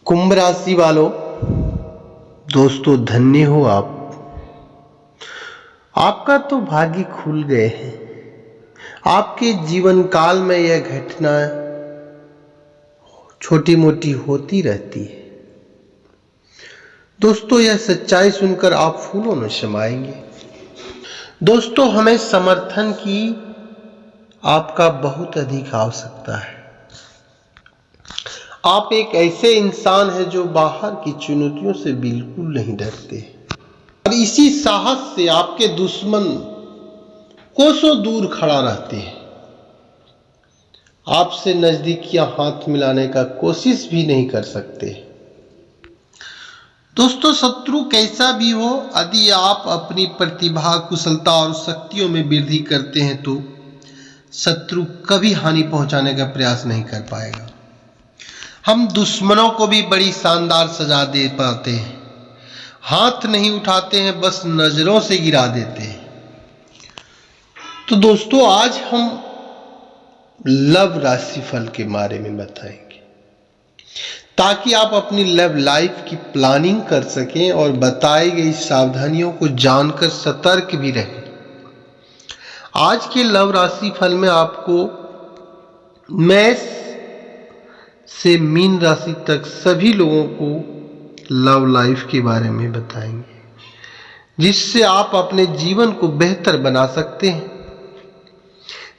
कुंभ राशि वालों, दोस्तों धन्य हो आप। आपका तो भाग्य खुल गए हैं। आपके जीवन काल में यह घटना छोटी मोटी होती रहती है। दोस्तों, यह सच्चाई सुनकर आप फूलों में समाएंगे। दोस्तों, हमें समर्थन की आपका बहुत अधिक आवश्यकता है। आप एक ऐसे इंसान हैं जो बाहर की चुनौतियों से बिल्कुल नहीं डरते और इसी साहस से आपके दुश्मन कोसों दूर खड़ा रहते हैं। आपसे नजदीक या हाथ मिलाने का कोशिश भी नहीं कर सकते। दोस्तों, शत्रु कैसा भी हो, यदि आप अपनी प्रतिभा, कुशलता और शक्तियों में वृद्धि करते हैं तो शत्रु कभी हानि पहुंचाने का प्रयास नहीं कर पाएगा। हम दुश्मनों को भी बड़ी शानदार सजा दे पाते हैं। हाथ नहीं उठाते हैं, बस नजरों से गिरा देते हैं। तो दोस्तों, आज हम लव राशिफल के बारे में बताएंगे ताकि आप अपनी लव लाइफ की प्लानिंग कर सकें और बताई गई सावधानियों को जानकर सतर्क भी रहें। आज के लव राशिफल में आपको मेष से मीन राशि तक सभी लोगों को लव लाइफ के बारे में बताएंगे, जिससे आप अपने जीवन को बेहतर बना सकते हैं।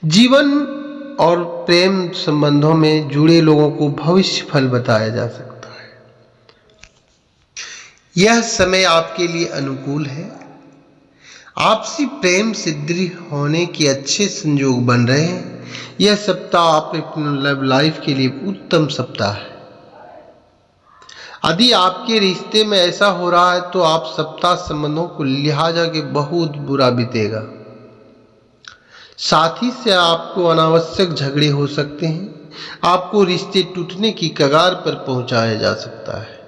जीवन और प्रेम संबंधों में जुड़े लोगों को भविष्य फल बताया जा सकता है। यह समय आपके लिए अनुकूल है। आपसी प्रेम से दृढ़ होने के अच्छे संयोग बन रहे हैं। यह सप्ताह आपके लव लाइफ के लिए उत्तम सप्ताह है। यदि आपके रिश्ते में ऐसा हो रहा है तो आप सप्ताह संबंधों को लिहाजा के बहुत बुरा बीतेगा। साथी से आपको अनावश्यक झगड़े हो सकते हैं। आपको रिश्ते टूटने की कगार पर पहुंचाया जा सकता है।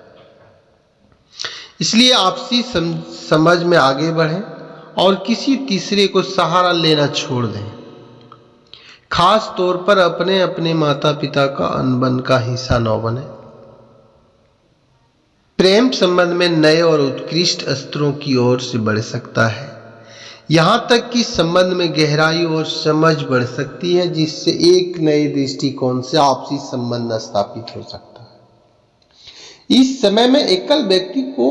इसलिए आपसी समझ में आगे बढ़ें और किसी तीसरे को सहारा लेना छोड़ दें। खास तौर पर अपने अपने माता पिता का अनबन का हिस्सा न बने। प्रेम संबंध में नए और उत्कृष्ट स्तरों की ओर से बढ़ सकता है। यहां तक कि संबंध में गहराई और समझ बढ़ सकती है, जिससे एक नए दृष्टिकोण से आपसी संबंध स्थापित हो सकता है। इस समय में एकल व्यक्ति को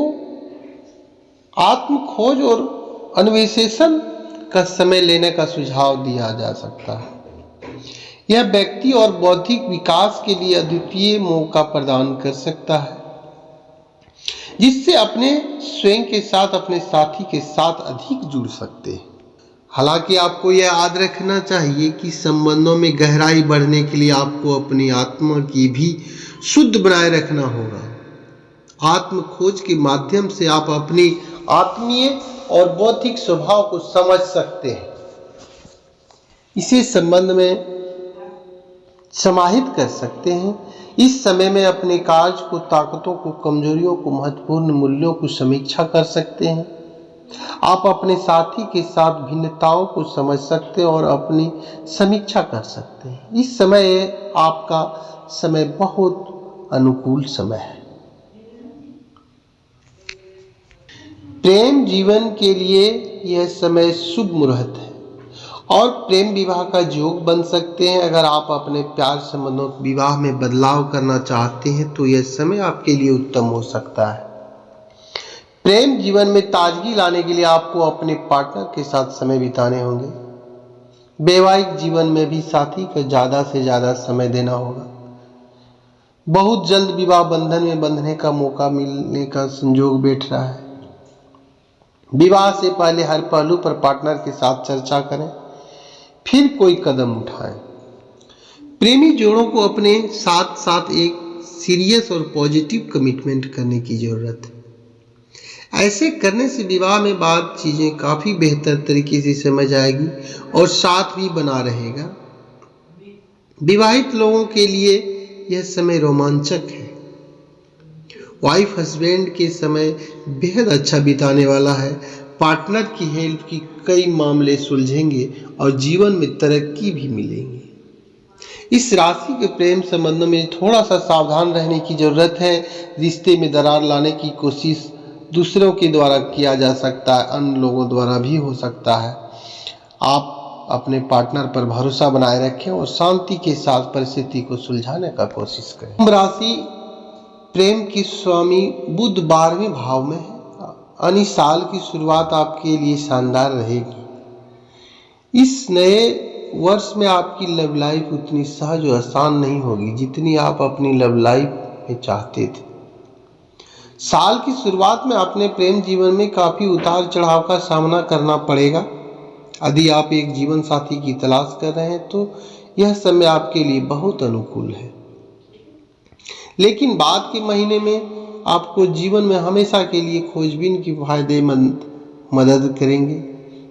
आत्म खोज और अन्वेषण का समय लेने का सुझाव दिया जा सकता है। यह व्यक्ति और बौद्धिक विकास के लिए अद्वितीय मौका प्रदान कर सकता है, जिससे अपने स्वयं के साथ अपने साथी के साथ अधिक जुड़ सकते हैं। हालांकि आपको यह याद रखना चाहिए कि संबंधों में गहराई बढ़ने के लिए आपको अपनी आत्मा की भी शुद्ध बनाए रखना होगा। आत्म खोज के माध्यम से आप अपनी आत्मीय और बौद्धिक स्वभाव को समझ सकते हैं। इसे संबंध में समाहित कर सकते हैं। इस समय में अपने कार्य को, ताकतों को, कमजोरियों को, महत्वपूर्ण मूल्यों को समीक्षा कर सकते हैं। आप अपने साथी के साथ भिन्नताओं को समझ सकते हैं और अपनी समीक्षा कर सकते हैं। इस समय आपका समय बहुत अनुकूल समय है। प्रेम जीवन के लिए यह समय शुभ मुहूर्त है और प्रेम विवाह का योग बन सकते हैं। अगर आप अपने प्यार संबंधों विवाह में बदलाव करना चाहते हैं तो यह समय आपके लिए उत्तम हो सकता है। प्रेम जीवन में ताजगी लाने के लिए आपको अपने पार्टनर के साथ समय बिताने होंगे। वैवाहिक जीवन में भी साथी को ज्यादा से ज्यादा समय देना होगा। बहुत जल्द विवाह बंधन में बंधने का मौका मिलने का संयोग बैठ रहा है। विवाह से पहले हर पहलू पर पार्टनर के साथ चर्चा करें, फिर कोई कदम उठाएं। प्रेमी जोड़ों को अपने साथ साथ एक सीरियस और पॉजिटिव कमिटमेंट करने की जरूरत है। ऐसे करने से विवाह में बाद चीजें काफी बेहतर तरीके से समझ आएगी और साथ भी बना रहेगा। विवाहित लोगों के लिए यह समय रोमांचक है। वाइफ हस्बैंड के समय बेहद अच्छा बिताने वाला है। पार्टनर की हेल्प की कई मामले सुलझेंगे और जीवन में तरक्की भी मिलेंगे। इस राशि के प्रेम संबंधों में थोड़ा सा सावधान रहने की जरूरत है। रिश्ते में दरार लाने की कोशिश दूसरों के द्वारा किया जा सकता है, अन्य लोगों द्वारा भी हो सकता है। आप अपने पार्टनर पर भरोसा बनाए रखें और शांति के साथ परिस्थिति को सुलझाने का कोशिश करें। कुंभ राशि प्रेम की स्वामी बुध 12वें भाव में है। यानी साल की शुरुआत आपके लिए शानदार रहेगी। इस नए वर्ष में आपकी लव लाइफ उतनी सहज और आसान नहीं होगी जितनी आप अपनी लव लाइफ में चाहते थे। साल की शुरुआत में अपने प्रेम जीवन में काफी उतार चढ़ाव का सामना करना पड़ेगा। यदि आप एक जीवन साथी की तलाश कर रहे हैं तो यह समय आपके लिए बहुत अनुकूल है, लेकिन बाद के महीने में आपको जीवन में हमेशा के लिए खोजबीन की फायदेमंद मदद करेंगे।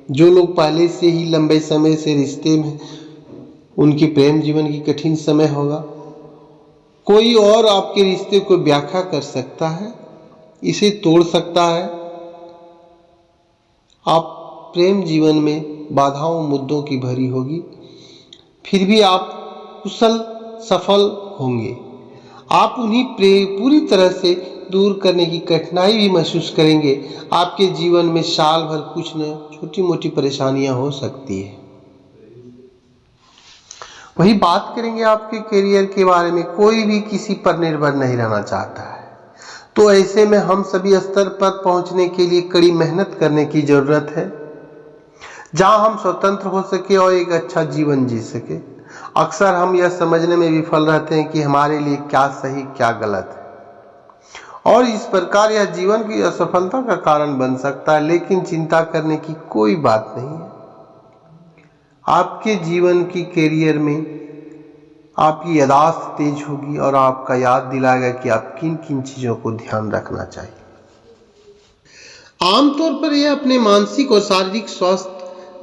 जो लोग पहले से ही लंबे समय से रिश्ते में, उनकी प्रेम जीवन की कठिन समय होगा। कोई और आपके रिश्ते को व्याख्या कर सकता है, इसे तोड़ सकता है। आप प्रेम जीवन में बाधाओं मुद्दों की भरी होगी, फिर भी आप कुशल सफल होंगे। आप उन्हीं पूरी तरह से दूर करने की कठिनाई भी महसूस करेंगे। आपके जीवन में साल भर कुछ न छोटी मोटी परेशानियां हो सकती है। वही बात करेंगे आपके करियर के बारे में। कोई भी किसी पर निर्भर नहीं रहना चाहता है, तो ऐसे में हम सभी स्तर पर पहुंचने के लिए कड़ी मेहनत करने की जरूरत है, जहां हम स्वतंत्र हो सके और एक अच्छा जीवन जी सके। अक्सर हम यह समझने में विफल रहते हैं कि हमारे लिए क्या सही क्या गलत है, और इस प्रकार यह जीवन की असफलता का कारण बन सकता है। लेकिन चिंता करने की कोई बात नहीं है। आपके जीवन की कैरियर में आपकी याददाश्त तेज होगी और आपका याद दिलाएगा कि आप किन किन चीजों को ध्यान रखना चाहिए। आमतौर पर यह अपने मानसिक और शारीरिक स्वास्थ्य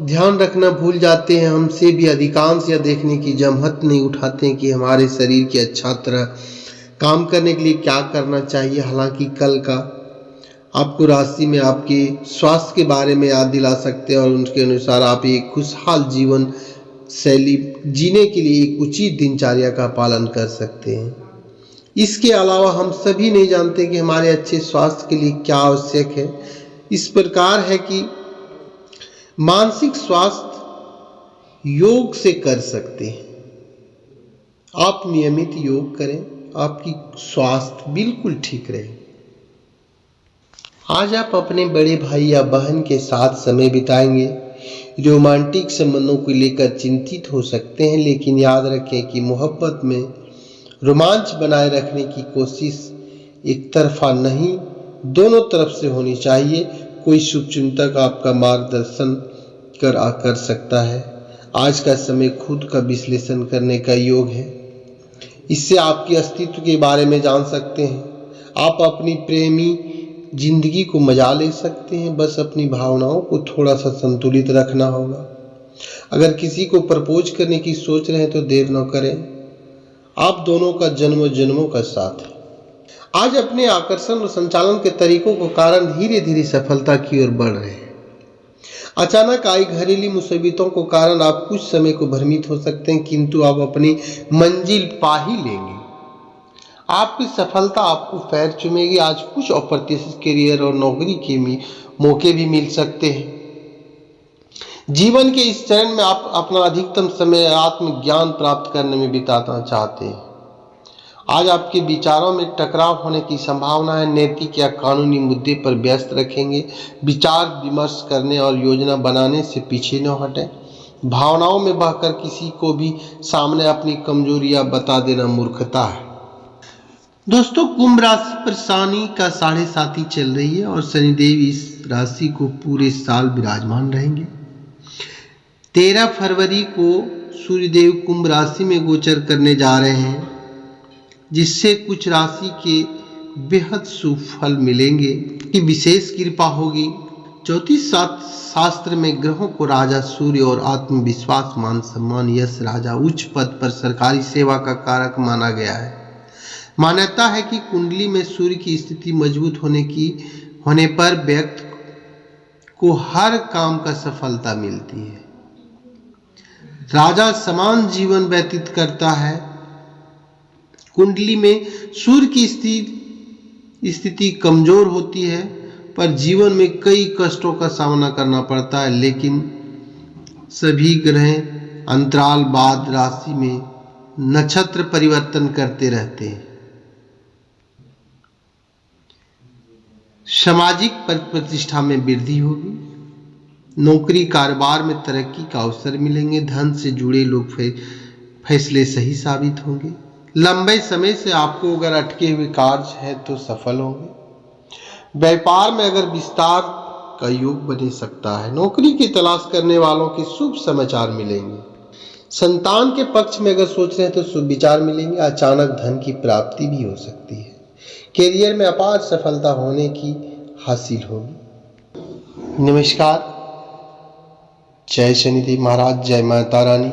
ध्यान रखना भूल जाते हैं। हमसे भी अधिकांश यह देखने की जमहत नहीं उठाते हैं कि हमारे शरीर के अच्छा तरह काम करने के लिए क्या करना चाहिए। हालांकि कल का आपको राशि में आपके स्वास्थ्य के बारे में याद दिला सकते हैं और उनके अनुसार आप एक खुशहाल जीवन शैली जीने के लिए एक उचित दिनचर्या का पालन कर सकते हैं। इसके अलावा हम सभी नहीं जानते कि हमारे अच्छे स्वास्थ्य के लिए क्या आवश्यक है। इस प्रकार है कि मानसिक स्वास्थ्य योग से कर सकते हैं। आप नियमित योग करें, आपकी स्वास्थ्य बिल्कुल ठीक रहे। आज आप अपने बड़े भाई या बहन के साथ समय बिताएंगे। रोमांटिक संबंधों को लेकर चिंतित हो सकते हैं, लेकिन याद रखें कि मोहब्बत में रोमांच बनाए रखने की कोशिश एक तरफा नहीं, दोनों तरफ से होनी चाहिए। कोई शुभचिंतक आपका मार्गदर्शन कर सकता है। आज का समय खुद का विश्लेषण करने का योग है। इससे आपके अस्तित्व के बारे में जान सकते हैं। आप अपनी प्रेमी जिंदगी को मजा ले सकते हैं। बस अपनी भावनाओं को थोड़ा सा संतुलित रखना होगा। अगर किसी को प्रपोज करने की सोच रहे हैं तो देर न करें। आप दोनों का जन्मों जन्मों का साथ है। आज अपने आकर्षण और संचालन के तरीकों के कारण धीरे धीरे सफलता की ओर बढ़ रहे हैं। अचानक आई घरेलू मुसीबतों के कारण आप कुछ समय को भ्रमित हो सकते हैं, किंतु आप अपनी मंजिल पा ही लेंगे। आपकी सफलता आपको पैर चूमेगी। आज कुछ अप्रत्याशित करियर और नौकरी के मौके भी मिल सकते हैं। जीवन के इस चरण में आप अपना अधिकतम समय आत्मज्ञान प्राप्त करने में बिताना चाहते हैं। आज आपके विचारों में टकराव होने की संभावना है। नैतिक या कानूनी मुद्दे पर व्यस्त रखेंगे। विचार विमर्श करने और योजना बनाने से पीछे न हटें। भावनाओं में बहकर किसी को भी सामने अपनी कमजोरियां बता देना मूर्खता है। दोस्तों, कुंभ राशि पर शनि का 7.5 चल रही है और शनिदेव इस राशि को पूरे साल विराजमान रहेंगे। 13 फरवरी को सूर्यदेव कुंभ राशि में गोचर करने जा रहे हैं, जिससे कुछ राशि के बेहद शुभ फल मिलेंगे कि विशेष कृपा होगी। ज्योतिष शास्त्र में ग्रहों को राजा सूर्य और आत्मविश्वास, मान सम्मान, यश, राजा, उच्च पद पर सरकारी सेवा का कारक माना गया है। मान्यता है कि कुंडली में सूर्य की स्थिति मजबूत होने पर व्यक्ति को हर काम का सफलता मिलती है। राजा समान जीवन व्यतीत करता है। कुंडली में सूर्य की स्थिति कमजोर होती है, पर जीवन में कई कष्टों का सामना करना पड़ता है, लेकिन सभी ग्रह अंतराल बाद राशि में नक्षत्र परिवर्तन करते रहते हैं। सामाजिक पद प्रतिष्ठा में वृद्धि होगी, नौकरी कारोबार में तरक्की का अवसर मिलेंगे, धन से जुड़े लोग फैसले सही साबित होंगे। लंबे समय से आपको अगर अटके हुए कार्य हैं तो सफल होंगे। व्यापार में अगर विस्तार का योग बन सकता है। नौकरी की तलाश करने वालों के शुभ समाचार मिलेंगे। संतान के पक्ष में अगर सोच रहे हैं तो शुभ विचार मिलेंगे। अचानक धन की प्राप्ति भी हो सकती है। करियर में अपार सफलता होने की हासिल होगी। नमस्कार। जय शनिदेव महाराज, जय माता रानी,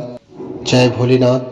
जय भोलेनाथ।